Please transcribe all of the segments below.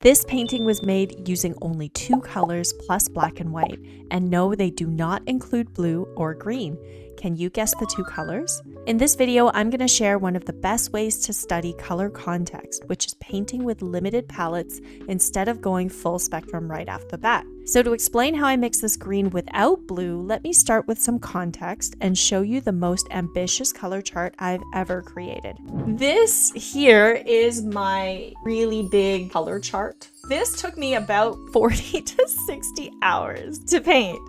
This painting was made using only 2 colors plus black and white, and no, they do not include blue or green. Can you guess the 2 colors? In this video, I'm going to share one of the best ways to study color context, which is painting with limited palettes instead of going full spectrum right off the bat. So to explain how I mix this green without blue, let me start with some context and show you the most ambitious color chart I've ever created. This here is my really big color chart. This took me about 40 to 60 hours to paint.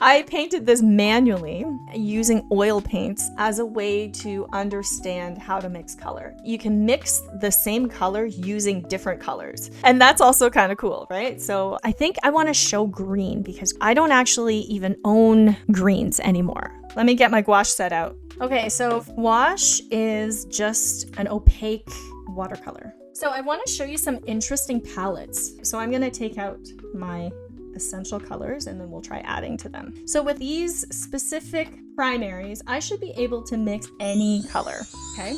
I painted this manually using oil paints as a way to understand how to mix color. You can mix the same color using different colors. And that's also kind of cool, right? So I think I want to show green because I don't actually even own greens anymore. Let me get my gouache set out. Okay, so gouache is just an opaque watercolor. So I want to show you some interesting palettes. So I'm going to take out my essential colors and then we'll try adding to them. So with these specific primaries, I should be able to mix any color, okay?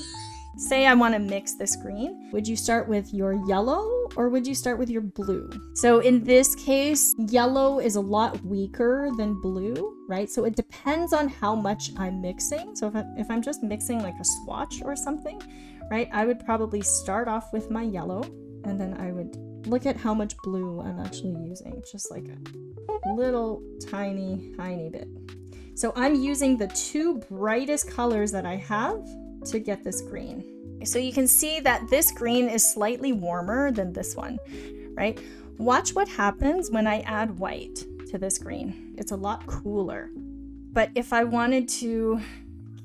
Say I want to mix this green. Would you start with your yellow or would you start with your blue? So in this case, yellow is a lot weaker than blue, right? So it depends on how much I'm mixing. So if I'm just mixing like a swatch or something, right? I would probably start off with my yellow and then I would look at how much blue I'm actually using, just like a little tiny bit. So I'm using the 2 brightest colors that I have to get this green. So you can see that this green is slightly warmer than this one, right? Watch what happens when I add white to this green. It's a lot cooler. But if I wanted to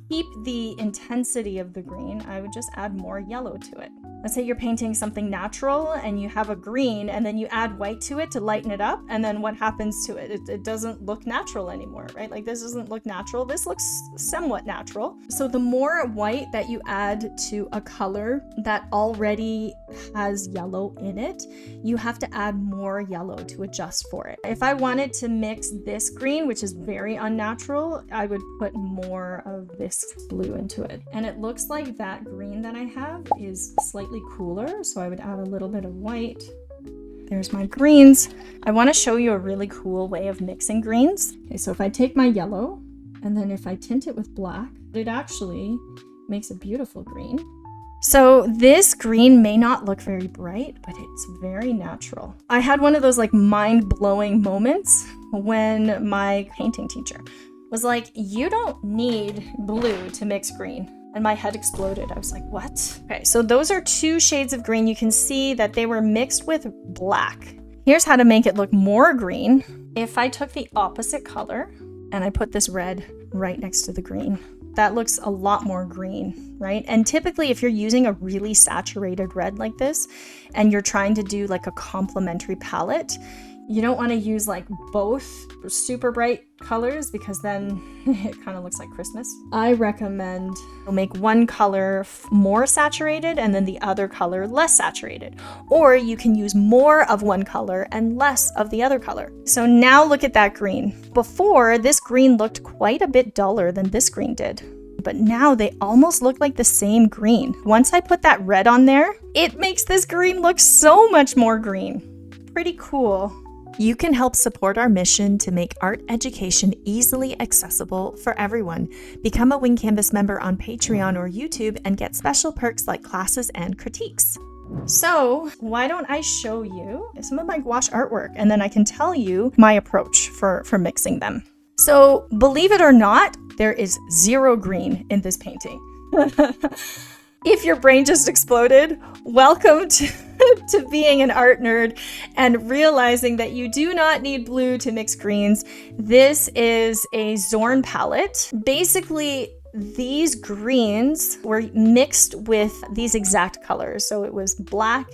keep the intensity of the green, I would just add more yellow to it. Let's say you're painting something natural and you have a green and then you add white to it to lighten it up, and then what happens to it? It doesn't look natural anymore, right? Like this doesn't look natural. This looks somewhat natural. So the more white that you add to a color that already has yellow in it, you have to add more yellow to adjust for it. If I wanted to mix this green, which is very unnatural, I would put more of this blue into it. And it looks like that green that I have is slightly cooler, so I would add a little bit of white. There's my greens. I want to show you a really cool way of mixing greens. Okay, so if I take my yellow and then if I tint it with black, it actually makes a beautiful green. So this green may not look very bright, but it's very natural. I had one of those like mind-blowing moments when my painting teacher was like, you don't need blue to mix green. And my head exploded. I was like, what? Okay, so those are 2 shades of green. You can see that they were mixed with black. Here's how to make it look more green. If I took the opposite color and I put this red right next to the green, that looks a lot more green, right? And typically if you're using a really saturated red like this and you're trying to do like a complementary palette, you don't want to use like both super bright colors because then it kind of looks like Christmas. I recommend make one color more saturated and then the other color less saturated. Or you can use more of one color and less of the other color. So now look at that green. Before, this green looked quite a bit duller than this green did. But now they almost look like the same green. Once I put that red on there, it makes this green look so much more green. Pretty cool. You can help support our mission to make art education easily accessible for everyone. Become a Wing Canvas member on Patreon or YouTube and get special perks like classes and critiques. So why don't I show you some of my gouache artwork and then I can tell you my approach for mixing them. So believe it or not, there is 0 green in this painting. If your brain just exploded, welcome to being an art nerd and realizing that you do not need blue to mix greens. This is a Zorn palette. Basically, these greens were mixed with these exact colors. So it was black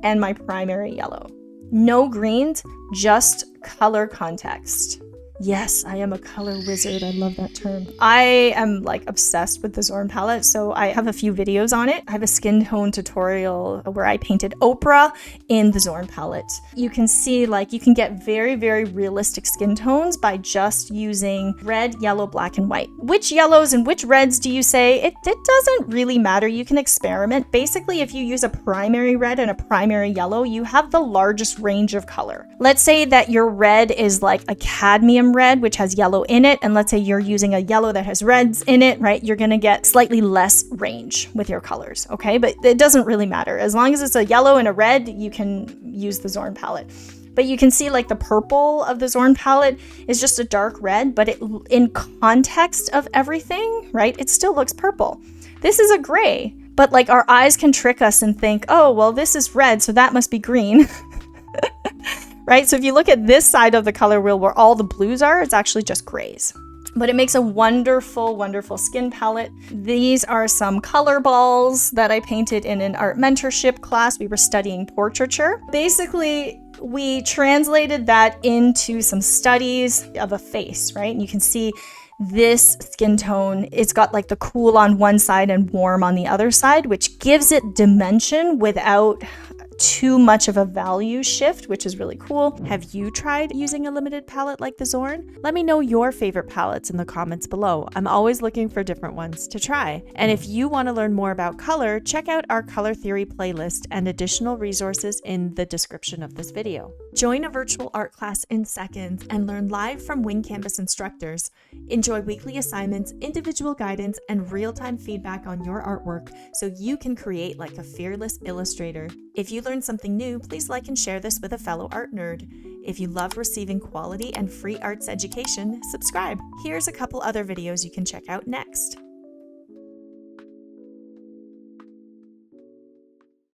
and my primary yellow. No greens, just color context. Yes, I am a color wizard. I love that term. I am like obsessed with the Zorn palette, so I have a few videos on it. I have a skin tone tutorial where I painted Oprah in the Zorn palette. You can see like you can get very, very realistic skin tones by just using red, yellow, black, and white. Which yellows and which reds do you say? It doesn't really matter. You can experiment. Basically, if you use a primary red and a primary yellow, you have the largest range of color. Let's say that your red is like a cadmium red, which has yellow in it, and let's say you're using a yellow that has reds in it, right? You're gonna get slightly less range with your colors, okay? But it doesn't really matter. As long as it's a yellow and a red, you can use the Zorn palette. But you can see like the purple of the Zorn palette is just a dark red, but in context of everything, right? It still looks purple. This is a gray, but like our eyes can trick us and think, oh, well, this is red, so that must be green. Right? So if you look at this side of the color wheel where all the blues are, it's actually just grays. But it makes a wonderful, wonderful skin palette. These are some color balls that I painted in an art mentorship class. We were studying portraiture. Basically, we translated that into some studies of a face, right? And you can see this skin tone, it's got like the cool on one side and warm on the other side, which gives it dimension without too much of a value shift, which is really cool. Have you tried using a limited palette like the Zorn? Let me know your favorite palettes in the comments below. I'm always looking for different ones to try. And if you want to learn more about color, check out our color theory playlist and additional resources in the description of this video. Join a virtual art class in seconds and learn live from Wing Canvas instructors. Enjoy weekly assignments, individual guidance, and real-time feedback on your artwork so you can create like a fearless illustrator. If you learned something new, please like and share this with a fellow art nerd. If you love receiving quality and free arts education, subscribe. Here's a couple other videos you can check out next.